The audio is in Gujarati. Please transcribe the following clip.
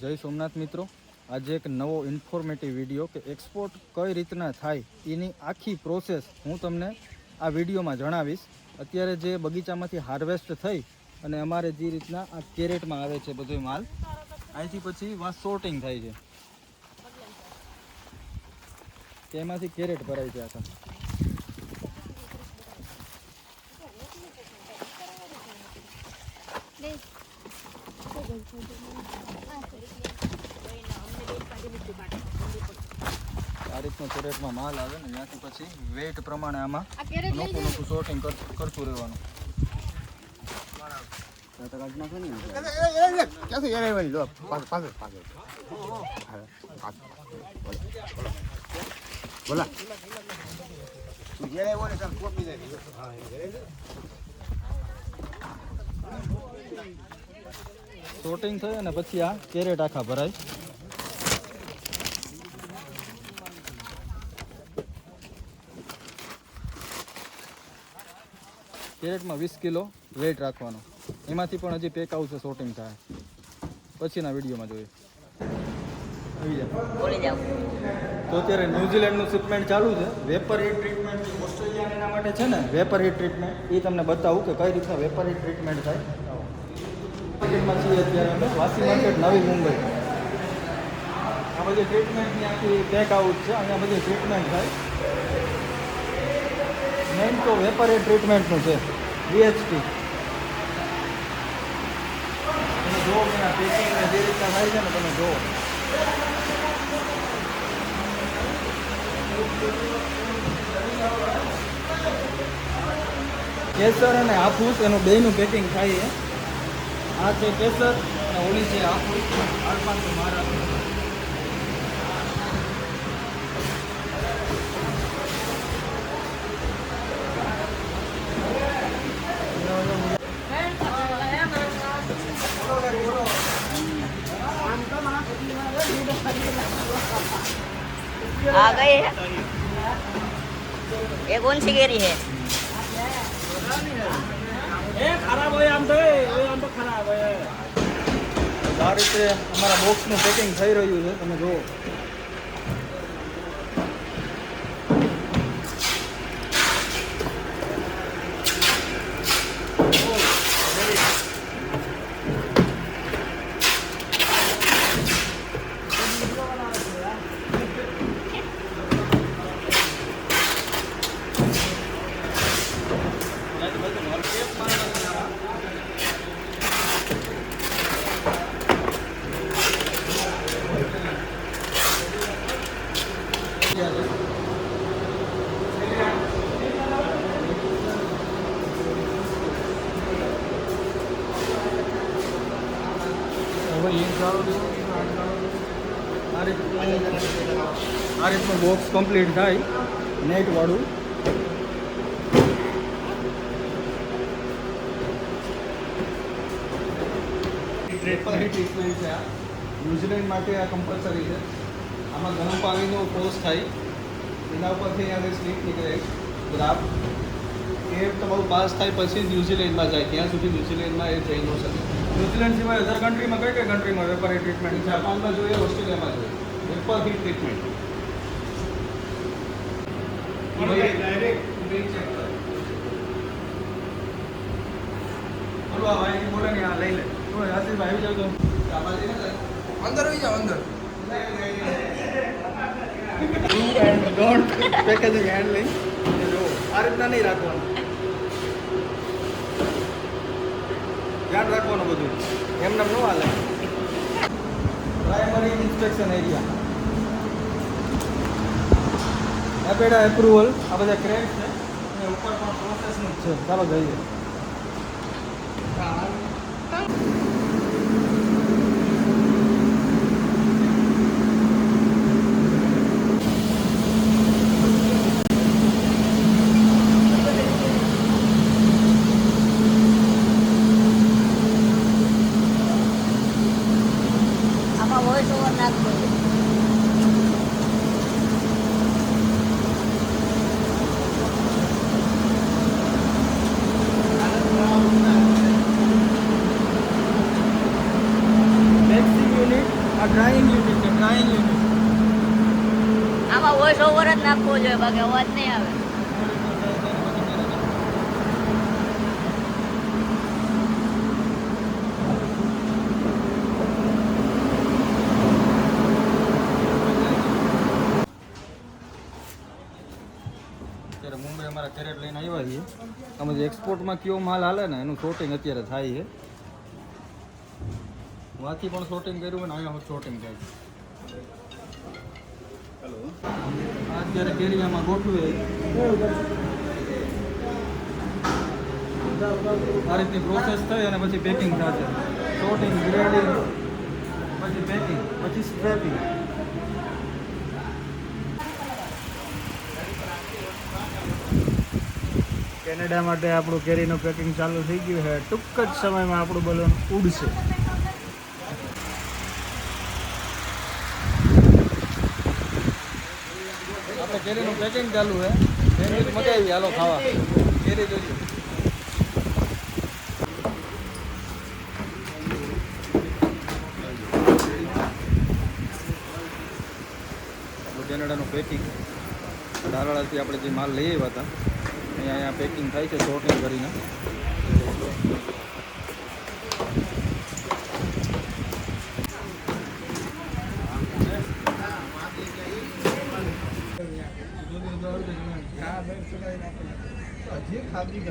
જય સોમનાથ મિત્રો, આજે એક નવો ઇન્ફોર્મેટિવ વિડીયો કે એક્સપોર્ટ કઈ રીતના થાય એની આખી પ્રોસેસ હું તમને આ વિડીયોમાં જણાવીશ. અત્યારે જે બગીચામાંથી હાર્વેસ્ટ થઈ અને અમારે જે રીતના આ કેરેટમાં આવે છે બધો માલ, અહીંથી પછી સોર્ટિંગ થાય છે, તેમાંથી કેરેટ ભરાય છે આખા. આ રીતનું કેરેટમાં માલ આવે ને ત્યાંથી પછી વેઇટ પ્રમાણે આમાં નોખું નોખું સોર્ટિંગ કરતું રહેવાનું. સોર્ટિંગ થાય અને પછી આ કેરેટ આખા ભરાય. કેરેટમાં 20 કિલો વેઇટ રાખવાનો. એમાંથી પણ હજી પેક આવશે, સોર્ટિંગ થાય પછીના વિડીયોમાં જોઈએ. તો અત્યારે ન્યુઝીલેન્ડનું શિપમેન્ટ ચાલુ છે. વેપર હીટ ટ્રીટમેન્ટ ઓસ્ટ્રેલિયાના એના માટે છે ને, વેપર હીટ ટ્રીટમેન્ટ એ તમને બતાવું કે કઈ રીતના વેપર હીટ ટ્રીટમેન્ટ થાય. માર્કેટમાં છીએ અત્યારે અમે, વાસી માર્કેટ, નવી મુંબઈ. આ બધી ટ્રીટમેન્ટની આખી પેક આઉટ છે. અહીંયા બધી ટ્રીટમેન્ટ થાય. મેઇન તો વેપર હીટ ટ્રીટમેન્ટનું છે, VHT. તમે જુઓ કે આ પેકિંગ જે રીતના થાય છે ને, તમે જુઓ. કેસર અને હાફૂસ એનું બેયનું પેકિંગ થાય છે. આ છે કેસર અને ઓલી છે હાફૂસ. આડપાંચસો મારા आ गए हैं। ये कौन सी केरी है? ખરાબ હોય આમ તો ખરાબ હોય. આ રીતે અમારા બોક્સનું પેકિંગ થઈ રહ્યું છે, તમે જુઓ. આ રીતનું બોક્સ કમ્પ્લીટ થાય નેટવાળું. ટ્રીટમેન્ટ છે આ. ન્યુઝીલેન્ડ માટે આ કમ્પલસરી છે. આમાં ગરમ પાણીનો કોર્સ થાય, એના ઉપરથી અહીંયા સ્લીપ નીકળે ગ્રાફ. એ તમારું પાસ થાય પછી ન્યુઝીલેન્ડમાં જાય. ત્યાં સુધી ન્યુઝીલેન્ડમાં એ જઈ ન શકે. ન્યુઝીલેન્ડ સિવાય અધર કન્ટ્રીમાં કઈ કન્ટ્રીમાં વેપર હીટ ટ્રીટમેન્ટ? જાપાનમાં જોઈએ, ઓસ્ટ્રેલિયામાં જોઈએ વેપર હીટ ટ્રીટમેન્ટ. બોલો આ ભાઈ બોલે ને, આ લઈ લે. આશીષભાઈ આવી જાવ તો અંદર આવી જાવ. અંદર do and don't packaging handling આ રીતના નહીં રાખવાનું. ધ્યાન રાખવાનું બધું, એમને ન હાલે. પ્રાઇમરી ઇન્સ્પેક્શન એરિયા, એપેડા એપ્રુવલ, આ બધા ક્રેક છે અને ઉપર પણ પ્રોસેસનું જ છે. ચાલો જઈએ. આમાં વોઇસ ઓવર નાખજો. વેક્સિંગ યુનિટ આ ડ્રાઇંગ યુનિટ છે, ડ્રાઇંગ યુનિટ. આમાં વોઇસ ઓવર જ નાખવો જોઈએ, બાકી અવાજ નહીં આવે. અત્યારે મુંબઈ અમારા કેરેટ લઈને આવ્યા છીએ. અમે જે એક્સપોર્ટમાં કયો માલ હાલે ને એનું શોટિંગ અત્યારે થાય છે. વાંથી પણ શોટિંગ કર્યું હોય ને અહીંયા શોટિંગ થાય છે. આ અત્યારે કેરિયામાં ગોઠવે આ રીતની પ્રોસેસ થઈ અને પછી પેકિંગ થશે. શોટિંગ, ગ્રેડિંગ, પછી પેકિંગ, પછી સ્ક્રેપિંગ. કેનેડા માટે આપણું કેરીનું પેકિંગ ચાલુ થઈ ગયું છે. ટૂંક જ સમયમાં આપણું બલૂન ઉડશે. આપણે કેરીનું પેકિંગ ચાલુ છે. સેન્ડવિચ મગાવી, હાલો ખાવા. કેરી જોઈએ. કેનેડાનું પેકિંગ દારાળાથી આપણે જે માલ લઈ આવ્યા હતા અહીંયા પેકિંગ થાય છે શોર્ટિંગ કરીને. જે ખાધી